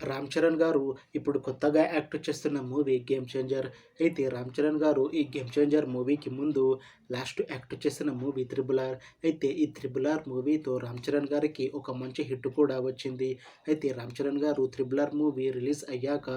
రామ్ చరణ్ గారు ఇప్పుడు కొత్తగా యాక్ట్ చేస్తున్న మూవీ గేమ్ చేంజర్. అయితే రామ్ చరణ్ గారు ఈ గేమ్ చేంజర్ మూవీకి ముందు లాస్ట్ యాక్ట్ చేసిన మూవీ త్రిబుల్ ఆర్. అయితే ఈ త్రిబుల్ ఆర్ మూవీతో రామ్ చరణ్ గారికి ఒక మంచి హిట్ కూడా వచ్చింది. అయితే రామ్ చరణ్ గారు త్రిబుల్ ఆర్ మూవీ రిలీజ్ అయ్యాక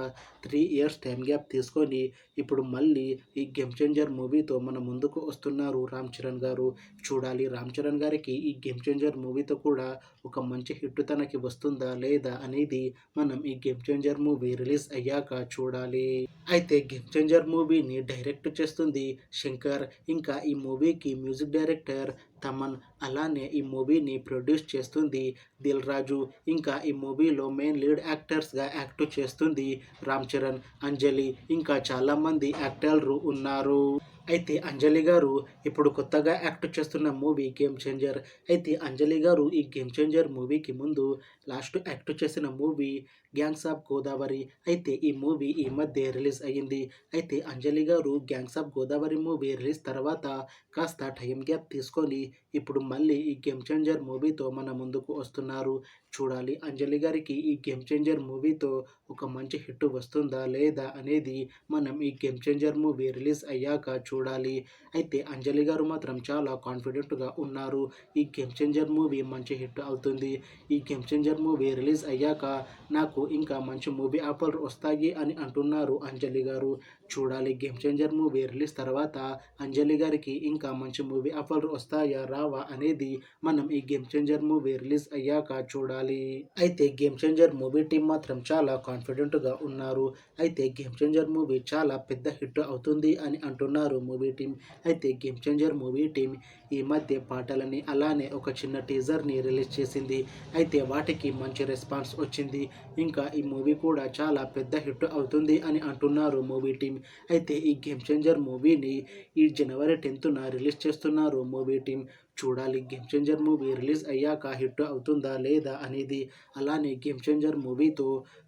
3 ఇయర్స్ టైం గ్యాప్ తీసుకొని ఇప్పుడు మళ్ళీ ఈ గేమ్ చేంజర్ మూవీతో మన ముందుకు వస్తున్నారు రామ్ చరణ్ గారు. చూడాలి రామ్ చరణ్ గారికి ఈ గేమ్ చేంజర్ మూవీతో కూడా ఒక మంచి హిట్ తనకి వస్తుందా లేదా అనేది మనం ఈ గేమ్ చేంజర్ మూవీ రిలీజ్ అయ్యాక చూడాలి. అయితే గేమ్ చేంజర్ మూవీని డైరెక్ట్ చేస్తుంది శంకర్. ఇంకా ఈ మూవీకి మ్యూజిక్ డైరెక్టర్ తమన్. అలానే ఈ మూవీని ప్రొడ్యూస్ చేస్తుంది దిల్ రాజు. ఇంకా ఈ మూవీలో మెయిన్ లీడ్ యాక్టర్స్గా యాక్ట్ చేస్తుంది రామ్ చరణ్, అంజలి, ఇంకా చాలామంది యాక్టర్లు ఉన్నారు. అయితే అంజలి గారు ఇప్పుడు కొత్తగా యాక్ట్ చేస్తున్న మూవీ గేమ్ చేంజర్. అయితే అంజలి గారు ఈ గేమ్ చేంజర్ మూవీకి ముందు లాస్ట్ యాక్ట్ చేసిన మూవీ గ్యాంగ్స్ ఆఫ్ గోదావరి. అయితే ఈ మూవీ ఈ మధ్య రిలీజ్ అయ్యింది. అయితే అంజలి గారు gangs of Godavari movie release తర్వాత కాస్త టైం గ్యాప్ తీసుకొని ఇప్పుడు మళ్ళీ ఈ గేమ్ చేంజర్ మూవీతో మన ముందుకు వస్తున్నారు. చూడాలి అంజలి గారికి ఈ గేమ్ చేంజర్ మూవీతో ఒక మంచి హిట్ వస్తుందా లేదా అనేది మనం ఈ గేమ్ చేంజర్ మూవీ రిలీజ్ అయ్యాక చూడాలి. అయితే అంజలి గారు మాత్రం చాలా కాన్ఫిడెంట్గా ఉన్నారు. ఈ గేమ్ చేంజర్ మూవీ మంచి హిట్ అవుతుంది. ఈ గేమ్ చేంజర్ మూవీ రిలీజ్ అయ్యాక నాకు ఇంకా మంచి మూవీ ఆఫర్ వస్తాయి అని అంటున్నారు అంజలి గారు. చూడాలి గేమ్ చేంజర్ మూవీ రిలీజ్ తర్వాత అంజలి గారికి ఇంకా మంచి మూవీ ఆఫర్ వస్తాయా రావా అనేది మనం ఈ గేమ్ చేంజర్ మూవీ రిలీజ్ అయ్యాక చూడాలి. అయితే గేమ్ చేంజర్ మూవీ టీం మాత్రం చాలా కాన్ఫిడెంట్గా ఉన్నారు. అయితే గేమ్ చేంజర్ మూవీ చాలా పెద్ద హిట్ అవుతుంది అని అంటున్నారు మూవీ టీం. అయితే గేమ్ చేంజర్ మూవీ టీం ఈ మధ్య పాటలని అలానే ఒక చిన్న టీజర్ని రిలీజ్ చేసింది. అయితే వాటికి మంచి రెస్పాన్స్ వచ్చింది. ఇంకా ఈ మూవీ కూడా చాలా పెద్ద హిట్ అవుతుంది అని అంటున్నారు మూవీ టీం. అయితే ఈ గేమ్ చేంజర్ మూవీని ఈ జనవరి 10న రిలీజ్ చేస్తున్నారు మూవీ టీం. చూడాలి గేమ్ చేంజర్ మూవీ రిలీజ్ అయ్యాక హిట్ అవుతుందా లేదా అనేది. అలానే గేమ్ చేంజర్ మూవీతో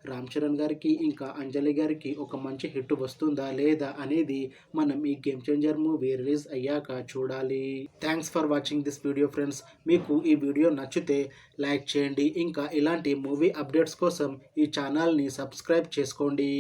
రామ్ చరణ్ గారికి ఇంకా అంజలి గారికి ఒక మంచి హిట్ వస్తుందా లేదా అనేది మనం ఈ గేమ్ చేంజర్ మూవీ రిలీజ్ అయ్యాక చూడాలి. Thanks for watching this video friends. మీకు ఈ వీడియో నచ్చితే లైక్ చేయండి. ఇంకా ఇలాంటి మూవీ అప్డేట్స్ కోసం ఈ ఛానల్ని సబ్స్క్రైబ్ చేసుకోండి.